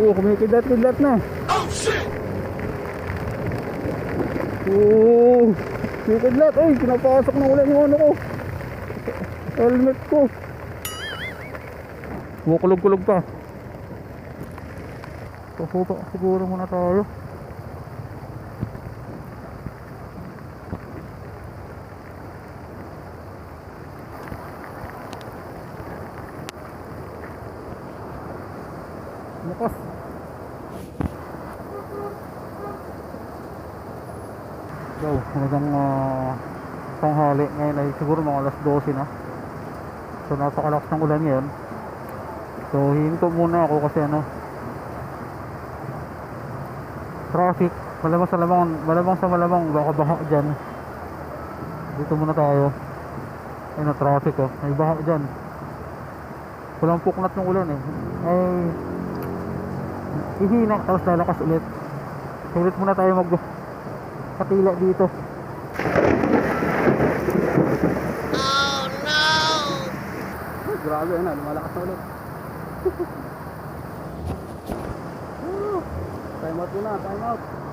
Kumikidlat-kidlat na. Oh shit! Kumikidlat. Ay, pinapasok ng ulan yung ano ko. Helmet ko. Kukulog-kulog pa. Puputo siguro muna tayo. Lakas. So, hanggang tanghali ngayon ay siguro mga alas 12 na. So, napakalakas ng ulan ngayon. So, hinto muna ako kasi traffic. Malamang sa malamang baka baha dyan. Dito muna tayo. Ayun na, traffic oh. May baha dyan. Walang puknat ng ulan eh. Ay hihina tapos lalakas ulit. Ulit muna tayo magpatila dito. Oh no! Grabe na, lumalakas na ulit. Time out muna, time out.